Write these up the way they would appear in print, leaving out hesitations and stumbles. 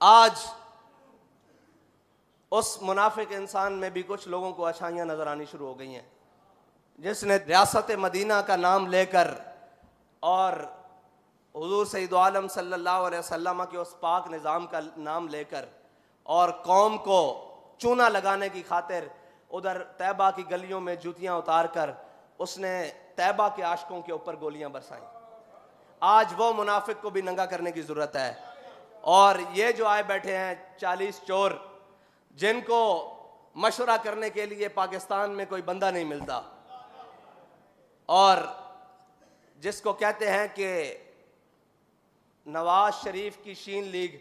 आज उस मुनाफिक इंसान में भी कुछ लोगों को अच्छाइयाँ नजर आनी शुरू हो गई हैं, जिसने रियासत मदीना का नाम लेकर और हुजूर सैयद आलम सल्लल्लाहु अलैहि वसल्लम के उस पाक निज़ाम का नाम लेकर और कौम को चूना लगाने की खातिर उधर तैबा की गलियों में जूतियां उतार कर उसने तैबा के आशिकों के ऊपर गोलियां बरसाई। आज वो मुनाफिक को भी नंगा करने की जरूरत है। और ये जो आए बैठे हैं 40 चोर, जिनको मशवरा करने के लिए पाकिस्तान में कोई बंदा नहीं मिलता, और जिसको कहते हैं कि नवाज शरीफ की शीन लीग,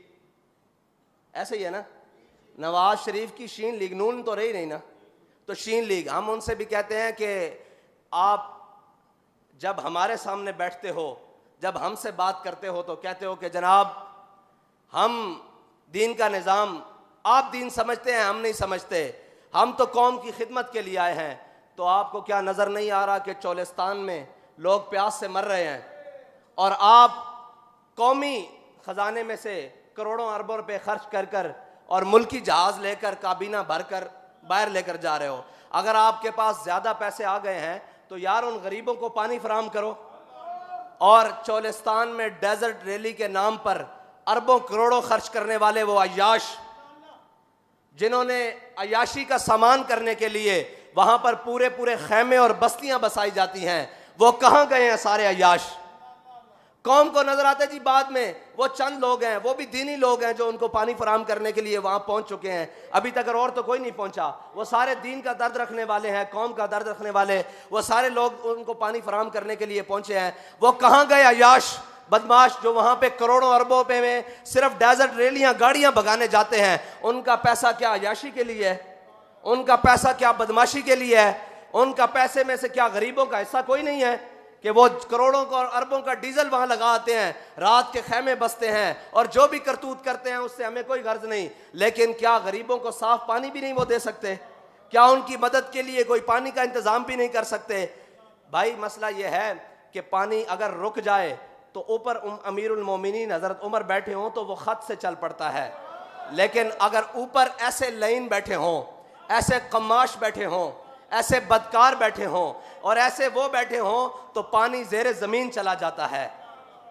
ऐसे ही है ना, नवाज शरीफ की शीन लीग, नून तो रही नहीं ना, तो शीन लीग। हम उनसे भी कहते हैं कि आप जब हमारे सामने बैठते हो, जब हमसे बात करते हो, तो कहते हो कि जनाब हम दीन का निज़ाम, आप दीन समझते हैं, हम नहीं समझते, हम तो कौम की खिदमत के लिए आए हैं। तो आपको क्या नज़र नहीं आ रहा कि चोलिस्तान में लोग प्यास से मर रहे हैं और आप कौमी ख़जाने में से करोड़ों अरबों रुपए खर्च कर कर और मुल्की जहाज़ लेकर काबीना भर कर बाहर लेकर जा रहे हो। अगर आपके पास ज़्यादा पैसे आ गए हैं तो यार उन गरीबों को पानी फराहम करो। और चोलिस्तान में डेजर्ट रैली के नाम पर अरबों करोड़ों खर्च करने वाले वो अय्याश, जिन्होंने अय्याशी का सामान करने के लिए वहां पर पूरे पूरे खैमे और बस्तियां बसाई जाती हैं, वो कहां गए हैं सारे अय्याश? कौम को नजर आते जी बाद में वो चंद लोग हैं, वो भी दीनी लोग हैं जो उनको पानी फराहम करने के लिए वहां पहुंच चुके हैं। अभी तक और तो कोई नहीं पहुंचा। वो सारे दीन का दर्द रखने वाले हैं, कौम का दर्द रखने वाले, वो सारे लोग उनको पानी फराहम करने के लिए पहुंचे हैं। वो कहां गए अय्याश बदमाश जो वहां पे करोड़ों अरबों पे में सिर्फ डेजर्ट रैलियां गाड़ियां भगाने जाते हैं? उनका पैसा क्या अय्याशी के लिए है? उनका पैसा क्या बदमाशी के लिए है? उनका पैसे में से क्या गरीबों का हिस्सा कोई नहीं है कि वो करोड़ों का और अरबों का डीजल वहां लगा आते हैं, रात के खैमे बसते हैं और जो भी करतूत करते हैं उससे हमें कोई गर्ज नहीं। लेकिन क्या गरीबों को साफ पानी भी नहीं वो दे सकते? क्या उनकी मदद के लिए कोई पानी का इंतजाम भी नहीं कर सकते? भाई मसला ये है कि पानी अगर रुक जाए तो ऊपर अमीरुल मोमिनीन हजरत उमर बैठे हों तो वो खत से चल पड़ता है, लेकिन अगर ऊपर ऐसे लाइन बैठे हों, ऐसे कमाश बैठे हों, ऐसे बदकार बैठे हों और ऐसे वो बैठे हों तो पानी ज़ेरे ज़मीन चला जाता है।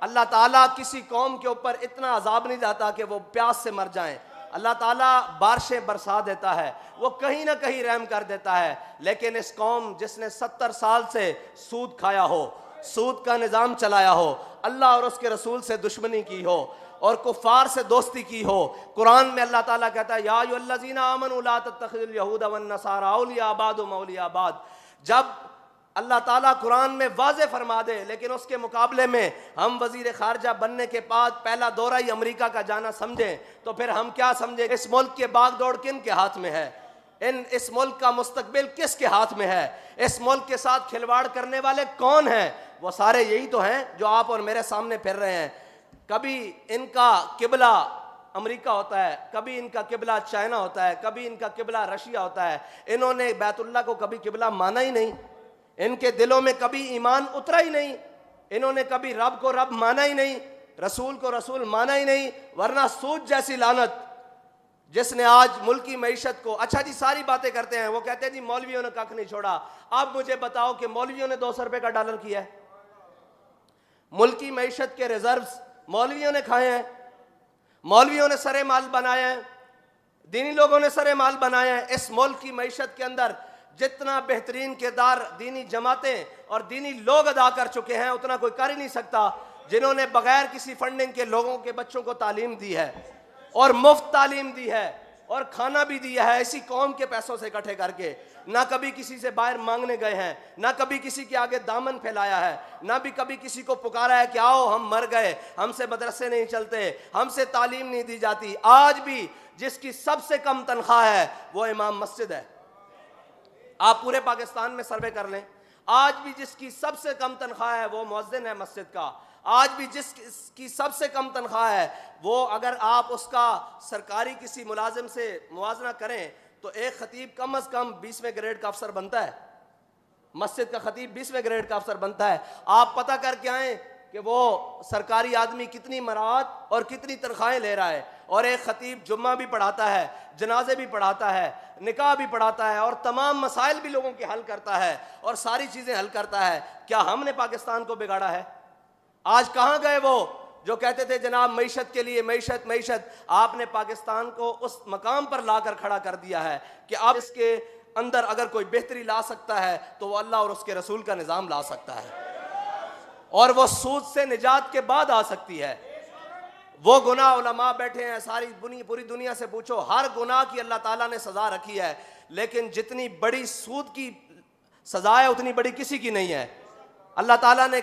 अल्लाह ताला किसी कौम के ऊपर इतना अजाब नहीं जाता कि वो प्यास से मर जाएं। अल्लाह ताला बारिशें बरसा देता है, वो कहीं ना कहीं रहम कर देता है। लेकिन इस कौम जिसने 70 साल से सूद खाया हो, सूद का निज़ाम चलाया हो, अल्लाह और उसके रसूल से दुश्मनी की हो और कुफार से दोस्ती की हो, कुरान में अल्लाह ताला कहता है या अय्युहल्लज़ीना आमनू ला तत्तखिज़ुल यहूदा वन नसारा औलिया बादुहुम औलिया बाद। जब अल्लाह ताला कुरान में वाज़े फरमा दे, लेकिन उसके मुकाबले में हम वज़ीर ख़ारजा बनने के बाद पहला दौरा ही अमेरिका का जाना समझें, तो फिर हम क्या समझें? इस मुल्क के बागडोर किन के हाथ में है? इस मुल्क का मुस्तकबिल किसके हाथ में है? इस मुल्क के साथ खिलवाड़ करने वाले कौन हैं? वो सारे यही तो हैं जो आप और मेरे सामने फिर रहे हैं। कभी इनका किबला अमेरिका होता है, कभी इनका किबला चाइना होता है, कभी इनका किबला रशिया होता है। इन्होंने बैतुल्लाह को कभी किबला माना ही नहीं, इनके दिलों में कभी ईमान उतरा ही नहीं, इन्होंने कभी रब को रब माना ही नहीं, रसूल को रसूल माना ही नहीं। वरना सूद जैसी लानत जिसने आज मुल्की मईशत को, अच्छा जी सारी बातें करते हैं, वो कहते हैं जी मौलवियों ने कख नहीं छोड़ा। आप मुझे बताओ कि मौलवियों ने 200 रुपए का डॉलर किया है? मुल्की मईशत के रिजर्व्स मौलवियों ने खाए हैं, मौलवियों ने सरे माल बनाए हैं, दीनी लोगों ने सरे माल बनाए हैं। इस मुल्क की मईशत के अंदर जितना बेहतरीन किरदार दीनी जमातें और दीनी लोग अदा कर चुके हैं उतना कोई कर ही नहीं सकता, जिन्होंने बगैर किसी फंडिंग के लोगों के बच्चों को तालीम दी है और मुफ्त तालीम दी है और खाना भी दिया है इसी कौम के पैसों से इकट्ठे करके। ना कभी किसी से बाहर मांगने गए हैं, ना कभी किसी के आगे दामन फैलाया है, ना भी कभी किसी को पुकारा है कि आओ हम मर गए, हमसे मदरसे नहीं चलते, हमसे तालीम नहीं दी जाती। आज भी जिसकी सबसे कम तनख्वाह है वो इमाम मस्जिद है। आप पूरे पाकिस्तान में सर्वे कर लें, आज भी जिसकी सबसे कम तनख्वाह है वो मुअज्जिन है मस्जिद का। आज भी जिसकी सबसे कम तनख्वाह है वो, अगर आप उसका सरकारी किसी मुलाजिम से मुवाजना करें तो एक खतीब कम से कम 20वें ग्रेड का अफसर बनता है। मस्जिद का खतीब 20वें ग्रेड का अफसर बनता है। आप पता करके आए कि वो सरकारी आदमी कितनी मराहत और कितनी तनख्वाहें ले रहा है, और एक खतीब जुम्मा भी पढ़ाता है, जनाजे भी पढ़ाता है, निकाह भी पढ़ाता है, और तमाम मसाइल भी लोगों के हल करता है और सारी चीज़ें हल करता है। क्या हमने पाकिस्तान को बिगाड़ा है? आज कहाँ गए वो जो कहते थे जनाब मईशत के लिए मईशत मईशत? आपने पाकिस्तान को उस मकाम पर लाकर खड़ा कर दिया है कि अब इसके अंदर अगर कोई बेहतरी ला सकता है तो वो अल्लाह और उसके रसूल का निज़ाम ला सकता है, और वो सूद से निजात के बाद आ सकती है। वो गुनाह उलमा बैठे हैं, सारी पूरी दुनिया से पूछो, हर गुनाह की अल्लाह ताला ने सजा रखी है, लेकिन जितनी बड़ी सूद की सजा है उतनी बड़ी किसी की नहीं है। अल्लाह ताला ने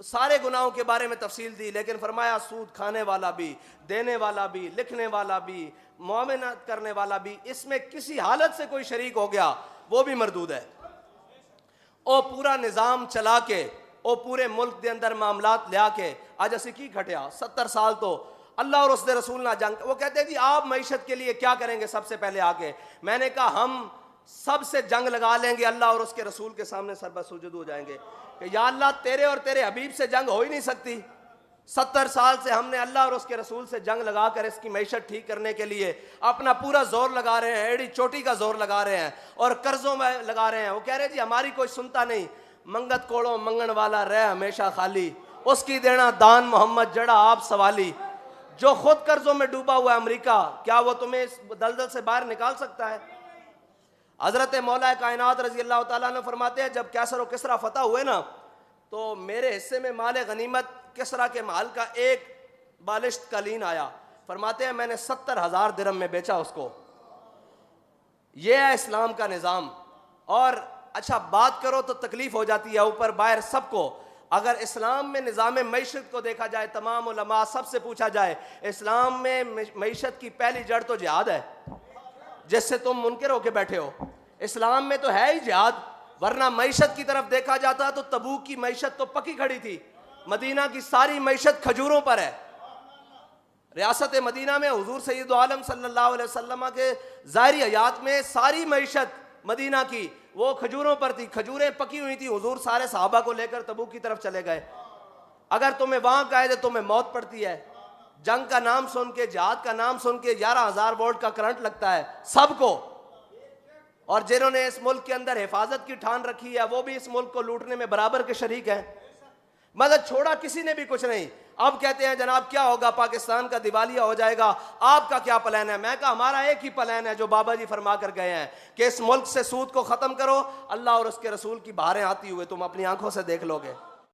सारे गुनाहों के बारे में तफसील दी, लेकिन फरमाया सूद खाने वाला भी, देने वाला भी, लिखने वाला भी, मुआवनत करने वाला भी, इसमें किसी हालत से कोई शरीक हो गया वो भी मरदूद है। ओ पूरा निज़ाम चला के, ओ पूरे मुल्क के अंदर मामलात लिया के अज असी की घटिया 70 साल तो अल्लाह और उसके रसूल ना जंग। वो कहते हैं जी आप मईशत के लिए क्या करेंगे सबसे पहले आके? मैंने कहा हम सबसे जंग लगा लेंगे, अल्लाह और उसके रसूल के सामने सरबसुजूद हो जाएंगे कि या अल्लाह तेरे और तेरे हबीब से जंग हो ही नहीं सकती। 70 साल से हमने अल्लाह और उसके रसूल से जंग लगा कर इसकी मईशत ठीक करने के लिए अपना पूरा जोर लगा रहे हैं, एड़ी चोटी का जोर लगा रहे हैं और कर्जों में लगा रहे हैं। वो कह रहे हैं जी हमारी कोई सुनता नहीं, मंगत कोड़ो मंगन वाला रह हमेशा खाली, उसकी देना दान मोहम्मद जड़ा आप सवाली। जो खुद कर्जों में डूबा हुआ है अमेरिका, क्या वो तुम्हें इस दलदल से बाहर निकाल सकता है? हजरत मौला कायनात रजी अल्लाह ताला ने फरमाते हैं जब कैसर और किसरा फतह हुए ना, तो मेरे हिस्से में माल गनीमत किसरा के माल का एक बालिश्त कालीन आया। फरमाते हैं मैंने 70,000 दिरहम में बेचा उसको। यह है इस्लाम का निज़ाम। और अच्छा बात करो तो तकलीफ हो जाती है ऊपर बाहर सबको। अगर इस्लाम में निज़ाम मईशत को देखा जाए, तमाम उलमा सबसे पूछा जाए, इस्लाम में मईशत की पहली जड़ तो जिहाद है, जिससे तुम मुनकर होके बैठे हो। इस्लाम में तो है ही जिहाद, वरना मईशत की तरफ देखा जाता तो तबूक की मईशत तो पकी खड़ी थी। मदीना की सारी मईशत खजूरों पर है। रियासत मदीना में हुजूर सैयद आलम सल्लल्लाहु अलैहि वसल्लम के ज़ाहिरी हयात में सारी मईशत मदीना की वो खजूरों पर थी, खजूरें पकी हुई थी। हुजूर सारे सहाबा को लेकर तबूक की तरफ चले गए। अगर तुम्हें वहां कहे तो तुम्हें मौत पड़ती है। जंग का नाम सुन के, जिहाद का नाम सुन के 11,000 वोल्ट का करंट लगता है सबको। और जिन्होंने इस मुल्क के अंदर हिफाजत की ठान रखी है वो भी इस मुल्क को लूटने में बराबर के शरीक हैं। मगर छोड़ा किसी ने भी कुछ नहीं। अब कहते हैं जनाब क्या होगा, पाकिस्तान का दिवालिया हो जाएगा, आपका क्या प्लान है? मैं कहा हमारा एक ही प्लान है जो बाबा जी फरमा कर गए हैं कि इस मुल्क से सूद को खत्म करो, अल्लाह और उसके रसूल की बहारें आती हुए तुम अपनी आंखों से देख लोगे।